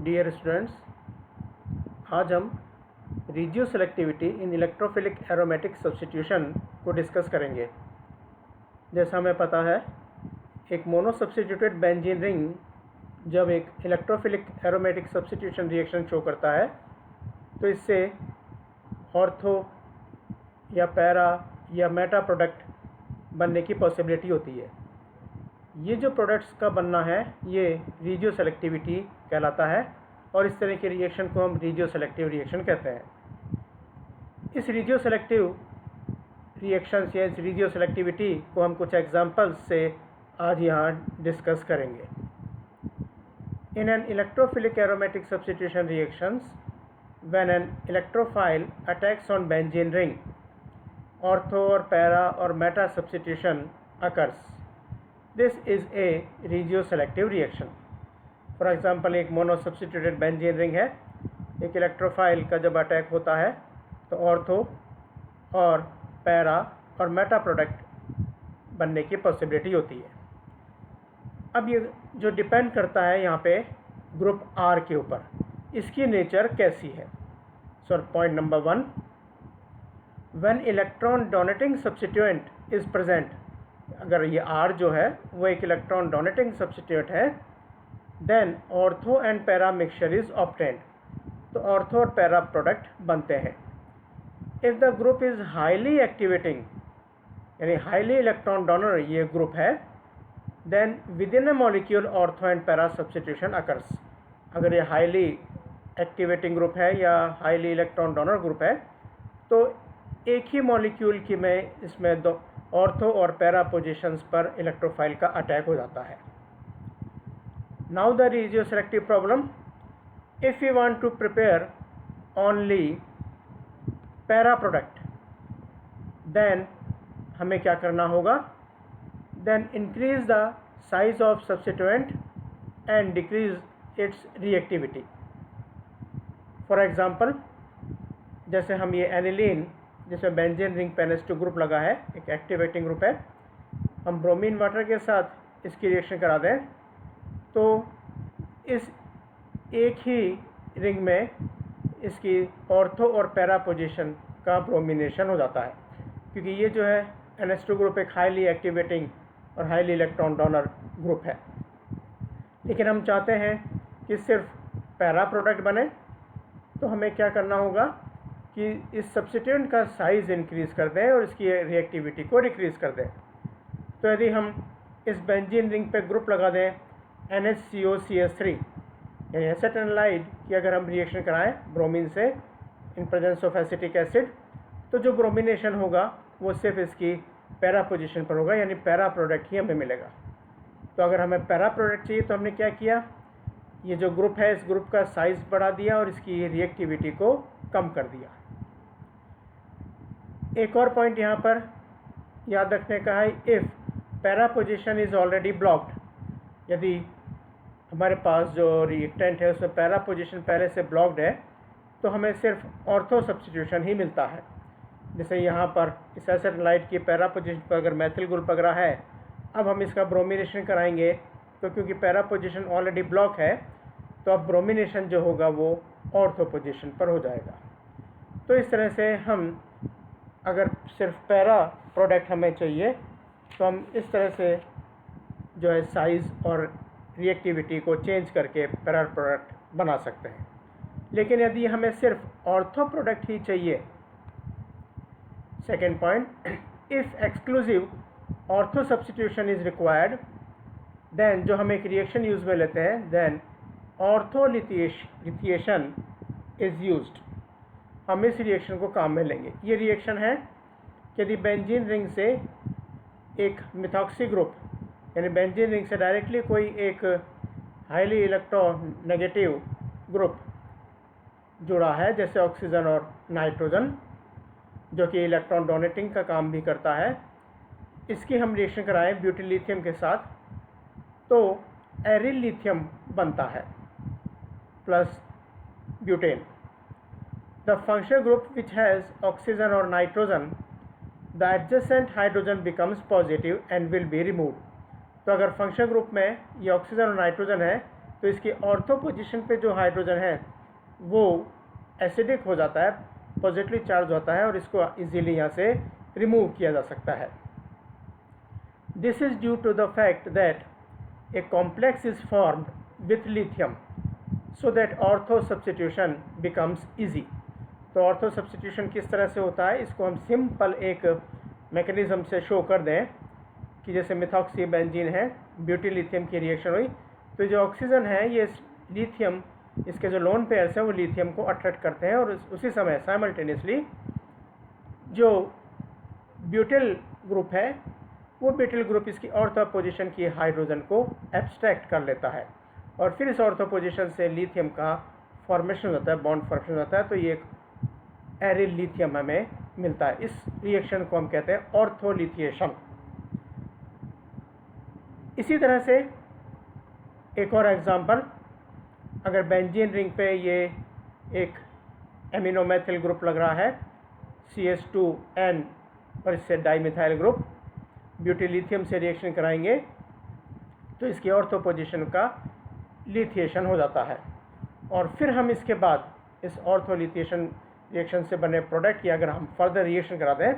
Dear students, आज हम regio selectivity इन electrophilic aromatic substitution को डिस्कस करेंगे। जैसा हमें पता है, एक मोनो सब्स्टिट्यूटेड बेंजीन रिंग जब एक electrophilic aromatic substitution reaction show करता है तो इससे ऑर्थो या पैरा या मेटा प्रोडक्ट बनने की पॉसिबिलिटी होती है। ये जो प्रोडक्ट्स का बनना है ये रिजियो सेलेक्टिविटी कहलाता है और इस तरह के रिएक्शन को हम रिजियो सेलेक्टिव रिएक्शन कहते हैं। इस रिजियो सेलेक्टिव रिएक्शंस या इस रिजियो सेलेक्टिविटी को हम कुछ एग्जांपल्स से आज यहाँ डिस्कस करेंगे। In an electrophilic aromatic substitution reactions when an electrophile attacks on benzene ring, ortho और पैरा और Meta substitution occurs. This is a regioselective reaction. For example, एक मोनो सब्स्टिट्यूटेड बेंजीन रिंग है, एक electrophile का जब attack होता है तो ऑर्थो और पैरा और मेटा प्रोडक्ट बनने की पॉसिबिलिटी होती है। अब ये जो डिपेंड करता है यहाँ पे ग्रुप आर के ऊपर, इसकी नेचर कैसी है। So point number 1, when electron donating substituent is present, अगर ये R जो है वो एक इलेक्ट्रॉन डोनेटिंग सब्स्टिट्यूएंट है, then ortho and para mixture is obtained, तो ऑर्थो और पैरा प्रोडक्ट बनते हैं। If the group is highly activating, यानी हाईली इलेक्ट्रॉन डोनर ये ग्रुप है, then within a molecule ortho and para substitution occurs. अगर ये हाईली एक्टिवेटिंग ग्रुप है या हाईली इलेक्ट्रॉन डोनर ग्रुप है तो एक ही मॉलिक्यूल की में इसमें दो ऑर्थो और पैरा पोजीशंस पर इलेक्ट्रोफाइल का अटैक हो जाता है। Now the regio selective problem, if you want to prepare only para product, then हमें क्या करना होगा, then increase the size of substituent and decrease its reactivity. For example, जैसे हम ये एनिलीन जिसमें बेंजीन रिंग पे NH2 ग्रुप लगा है, एक एक्टिवेटिंग ग्रुप है, हम ब्रोमीन वाटर के साथ इसकी रिएक्शन करा दें तो इस एक ही रिंग में इसकी ऑर्थो और पैरा पोजीशन का ब्रोमिनेशन हो जाता है, क्योंकि ये जो है NH2 ग्रुप एक हाईली एक्टिवेटिंग और हाईली इलेक्ट्रॉन डोनर ग्रुप है। लेकिन हम चाहते हैं कि सिर्फ पैरा प्रोडक्ट बने, तो हमें क्या करना होगा कि इस सब्स्टिट्यूएंट का साइज़ इंक्रीज़ कर दें और इसकी रिएक्टिविटी को डिक्रीज़ कर दें। तो यदि हम इस बेंजीन रिंग पे ग्रुप लगा दें NHCOCH3, यानी एसेटाइलनाइड की अगर हम रिएक्शन कराएं ब्रोमीन से इन प्रेजेंस ऑफ एसिटिक एसिड, तो जो ब्रोमिनेशन होगा वो सिर्फ इसकी पैरा पोजीशन पर होगा, यानी पैरा प्रोडक्ट ही हमें मिलेगा। तो अगर हमें पैरा प्रोडक्ट चाहिए तो हमने क्या किया, ये जो ग्रुप है इस ग्रुप का साइज़ बढ़ा दिया और इसकी रिएक्टिविटी को कम कर दिया। एक और पॉइंट यहाँ पर याद रखने का है, if para position is already blocked, यदि हमारे पास जो रिएक्टेंट है उसमें पैरा पोजीशन पहले से ब्लॉक्ड है तो हमें सिर्फ ऑर्थो सब्स्टिट्यूशन ही मिलता है। जैसे यहाँ पर इस एसेटाइलनाइड की पैरा पोजीशन पर अगर मैथिल ग्रुप लग रहा है, अब हम इसका ब्रोमिनेशन कराएंगे तो क्योंकि पैरा पोजीशन ऑलरेडी ब्लॉक है तो अब ब्रोमिनेशन जो होगा वो ऑर्थो पोजीशन पर हो जाएगा। तो इस तरह से हम अगर सिर्फ पैरा प्रोडक्ट हमें चाहिए तो हम इस तरह से जो है साइज़ और रिएक्टिविटी को चेंज करके पैरा प्रोडक्ट बना सकते हैं। लेकिन यदि हमें सिर्फ ऑर्थो प्रोडक्ट ही चाहिए, second point, if exclusive ortho substitution is required, then जो हम एक रिएक्शन यूज़ में लेते हैं, देन ऑर्थोलिथिएशन इज़ यूज्ड। हम इस रिएक्शन को काम में लेंगे। ये रिएक्शन है कि यदि बेंजीन रिंग से एक मिथॉक्सी ग्रुप, यानी बेंजीन रिंग से डायरेक्टली कोई एक हाईली इलेक्ट्रोनेगेटिव ग्रुप जुड़ा है, जैसे ऑक्सीजन और नाइट्रोजन, जो कि इलेक्ट्रॉन डोनेटिंग का काम भी करता है, इसकी हम रिएक्शन कराएं ब्यूटिल लिथियम के साथ तो एरिल लिथियम बनता है plus butane. The functional group which has oxygen or nitrogen, the adjacent hydrogen becomes positive and will be removed. तो अगर फंक्शनल ग्रुप में ये ऑक्सीजन और नाइट्रोजन है तो इसकी ऑर्थो पोजीशन पे जो हाइड्रोजन है वो एसिडिक हो जाता है, पॉजिटिवली चार्ज होता है और इसको इजीली यहाँ से रिमूव किया जा सकता है। This is due to the fact that a complex is formed with lithium so that ortho substitution becomes easy. तो ऑर्थो सब्स्टिट्यूशन किस तरह से होता है, इसको हम सिंपल एक मैकेनिज्म से शो कर दें कि जैसे मिथॉक्सी बेंजीन है, ब्यूटी लिथियम की रिएक्शन हुई, तो जो ऑक्सीजन है ये लिथियम, इसके जो लोन पेयर्स हैं वो लिथियम को अट्रैक्ट करते हैं और उसी समय साइमल्टेनियसली जो ब्यूटिल ग्रुप है वो ब्यूटिल ग्रुप इसकी ऑर्थो पोजीशन की हाइड्रोजन को एब्स्ट्रैक्ट कर लेता है और फिर इस ऑर्थो पोजीशन से लिथियम का फॉर्मेशन होता है, बॉन्ड फॉर्मेशन होता है, तो ये एक एरिल लिथियम हमें मिलता है। इस रिएक्शन को हम कहते हैं ऑर्थोलिथिएशन। इसी तरह से एक और एग्जांपल, अगर बेंजीन रिंग पे ये एक एमिनोमेथिल ग्रुप लग रहा है CH2N और इससे डाइमिथाइल ग्रुप, ब्यूटिलिथियम से रिएक्शन कराएंगे तो इसकी ऑर्थो पोजीशन का लिथिएशन हो जाता है और फिर हम इसके बाद इस ऑर्थोलिथिएशन रिएक्शन से बने प्रोडक्ट की अगर हम फर्दर रिएक्शन करा दें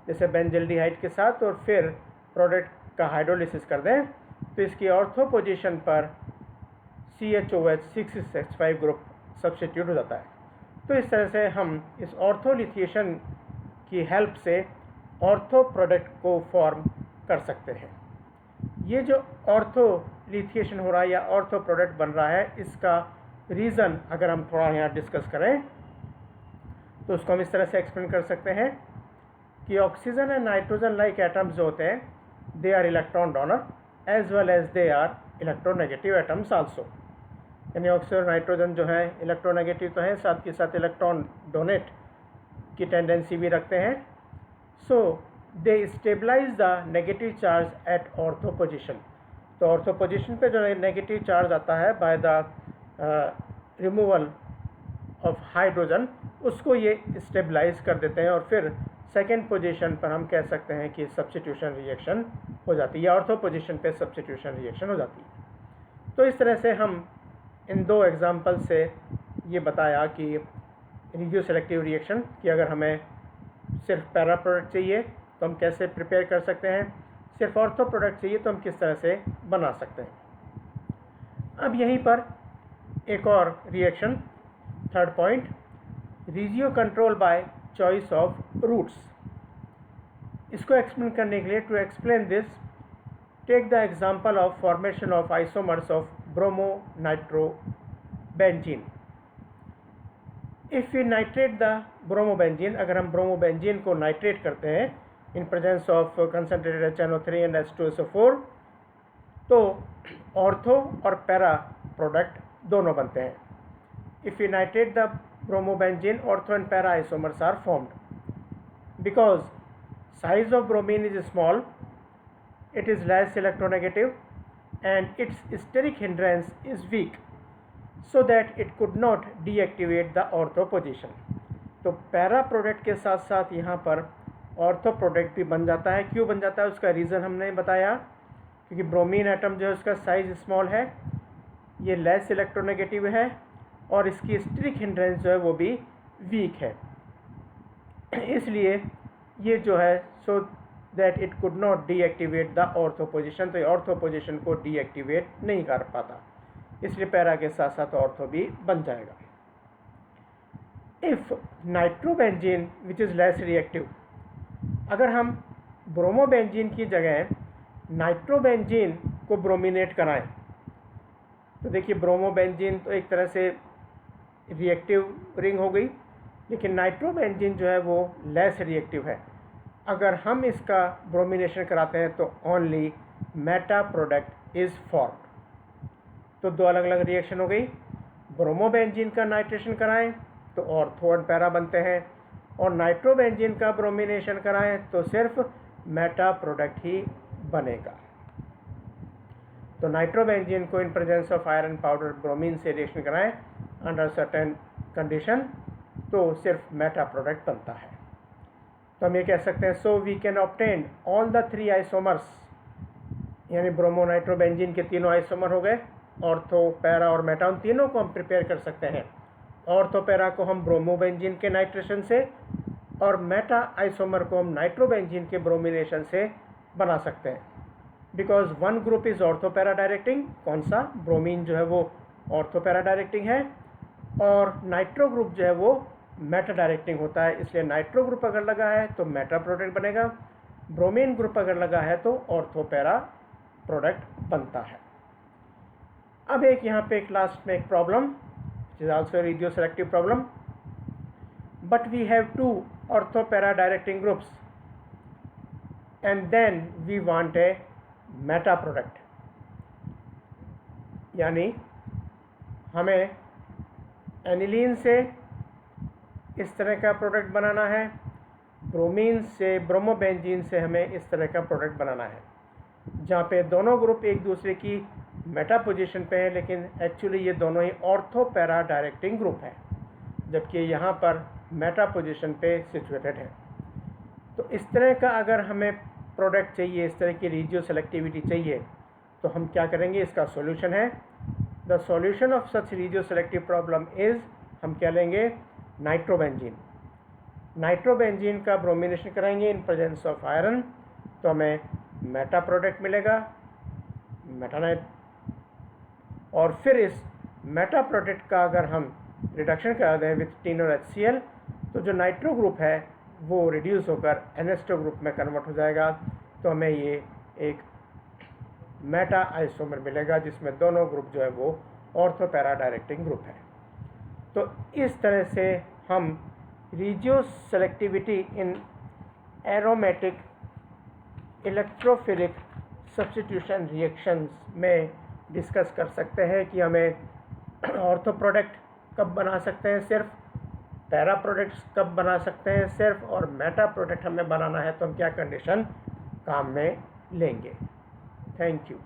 जैसे बेंजल्डिहाइड के साथ और फिर प्रोडक्ट का हाइड्रोलिसिस कर दें तो इसकी ऑर्थो पोजीशन पर CHOH 665 ग्रुप सब्स्टिट्यूट हो जाता है। तो इस तरह से हम इस ऑर्थोलिथिएशन की हेल्प से ऑर्थो प्रोडक्ट को फॉर्म कर सकते हैं। ये जो ऑर्थोलिथिएशन हो रहा है या ऑर्थो प्रोडक्ट बन रहा है, इसका रीज़न अगर हम थोड़ा यहाँ डिस्कस करें तो उसको हम इस तरह से एक्सप्लेन कर सकते हैं कि oxygen and nitrogen like atoms जो होते हैं they are electron donor as well as they are electronegative atoms also. यानी ऑक्सीजन नाइट्रोजन जो है इलेक्ट्रोनेगेटिव तो है, साथ के साथ इलेक्ट्रॉन डोनेट की टेंडेंसी भी रखते हैं। So they stabilise the negative charge at ortho position. तो ऑर्थो पोजीशन पे जो नेगेटिव चार्ज आता है by the removal of hydrogen, उसको ये स्टेबलाइज कर देते हैं और फिर सेकेंड पोजीशन पर हम कह सकते हैं कि सब्स्टिट्यूशन रिएक्शन हो जाती है या ऑर्थो पोजीशन पे सब्स्टिट्यूशन रिएक्शन हो जाती है। तो इस तरह से हम इन दो एग्जाम्पल से ये बताया कि रेडियो सेलेक्टिव रिएक्शन कि अगर हमें सिर्फ पैरा प्रोडक्ट चाहिए तो हम कैसे प्रिपेयर कर सकते हैं, सिर्फ ऑर्थो प्रोडक्ट चाहिए तो हम किस तरह से बना सकते हैं। अब यहीं पर एक और reaction, third point, regio control by choice of routes. इसको एक्सप्लेन करने के लिए, to explain this, take the example of formation of isomers of bromo nitrobenzene. If we nitrate the bromobenzene, अगर हम ब्रोमोबेंजीन को नाइट्रेट करते हैं in presence of concentrated HNO3 and H2SO4, तो ऑर्थो और पैरा प्रोडक्ट दोनों बनते हैं। If we nitrate the bromobenzene, ortho and para isomers are formed. Because size of bromine is small, it is less electronegative and its steric hindrance is weak, so that it could not deactivate the ortho position. तो para product के साथ साथ यहाँ पर ortho product भी बन जाता है। क्यों बन जाता है उसका रीज़न हमने बताया, क्योंकि ब्रोमीन एटम जो है उसका साइज स्मॉल है, ये लेस इलेक्ट्रोनेगेटिव है और इसकी स्टेरिक हिंड्रेंस जो है वो भी वीक है, इसलिए ये जो है so that it could not deactivate the ortho position. तो ऑर्थो पोजीशन को डीएक्टिवेट नहीं कर पाता, इसलिए पैरा के साथ साथ ऑर्थो भी बन जाएगा। If nitrobenzene which is less reactive, अगर हम ब्रोमोबेंजीन की जगह नाइट्रोबेंजीन को ब्रोमिनेट कराएं तो देखिए ब्रोमोबेंजीन तो एक तरह से रिएक्टिव रिंग हो गई, लेकिन नाइट्रोबेंजीन जो है वो लेस रिएक्टिव है। अगर हम इसका ब्रोमिनेशन कराते हैं तो only Meta product is formed. तो दो अलग अलग रिएक्शन हो गई। ब्रोमोबेंजीन का नाइट्रेशन कराएं तो ऑर्थो और पैरा बनते हैं, और नाइट्रोबेंजीन का ब्रोमिनेशन कराएं तो सिर्फ मेटा प्रोडक्ट ही बनेगा। तो नाइट्रोबेंजीन को इन presence of iron powder bromine से रिएक्शन कराएं अंडर सर्टेन कंडीशन तो सिर्फ मेटा प्रोडक्ट बनता है। तो हम ये कह सकते हैं, so we can obtain all the three isomers, यानी ब्रोमो नाइट्रोबेंजीन के तीनों आइसोमर हो गए ऑर्थो, पैरा और मेटा, उन तीनों को हम प्रिपेयर कर सकते हैं। ऑर्थो पैरा को हम ब्रोमोबेंजीन के नाइट्रेशन से और मेटा आइसोमर को हम नाइट्रोबेंजीन के ब्रोमिनेशन से बना सकते हैं। Because one group is ortho para directing, कौन सा, ब्रोमीन जो है वो ऑर्थो पैरा डायरेक्टिंग है, और नाइट्रो ग्रुप जो है वो मेटा डायरेक्टिंग होता है। इसलिए नाइट्रो ग्रुप अगर लगा है तो मेटा प्रोडक्ट बनेगा, ब्रोमीन ग्रुप अगर लगा है तो ऑर्थो पैरा प्रोडक्ट बनता है। अब एक यहाँ पे एक लास्ट में एक problem, is also regioselective problem, but we have to ortho para directing groups and then we want a meta product. यानी हमें एनिलीन से इस तरह का प्रोडक्ट बनाना है, ब्रोमीन से, ब्रोमोबेंजीन से हमें इस तरह का प्रोडक्ट बनाना है, जहाँ पे दोनों ग्रुप एक दूसरे की मेटा पोजीशन पे है, लेकिन एक्चुअली ये दोनों ही ऑर्थो पैरा डायरेक्टिंग ग्रुप है, जबकि यहाँ पर मेटा पोजीशन पे सिचुएटेड है। तो इस तरह का अगर हमें प्रोडक्ट चाहिए, इस तरह की रेडियो सेलेक्टिविटी चाहिए, तो हम क्या करेंगे, इसका सॉल्यूशन है, the solution of such radio selective problem is, हम क्या लेंगे, नाइट्रोबेंजीन। नाइट्रोबेंजीन का ब्रोमिनेशन कराएंगे इन प्रेजेंस ऑफ आयरन, तो हमें मेटा प्रोडक्ट मिलेगा, मेटानाइट। और फिर इस मेटा प्रोडक्ट का अगर हम रिडक्शन करा दें विथ टीन और HCl, तो जो नाइट्रो ग्रुप है वो रिड्यूस होकर NH2 ग्रुप में कन्वर्ट हो जाएगा, तो हमें ये एक मेटा आइसोमर मिलेगा, जिसमें दोनों ग्रुप जो है वो ऑर्थो पैरा डायरेक्टिंग ग्रुप है। तो इस तरह से हम रेडियो सेलेक्टिविटी इन एरोमेटिक इलेक्ट्रोफिलिक सब्स्टिट्यूशन रिएक्शंस में डिस्कस कर सकते हैं कि हमें ऑर्थो प्रोडक्ट कब बना सकते हैं सिर्फ, पैरा प्रोडक्ट्स कब बना सकते हैं सिर्फ, और मेटा प्रोडक्ट हमें बनाना है तो हम क्या कंडीशन काम में लेंगे। Thank you.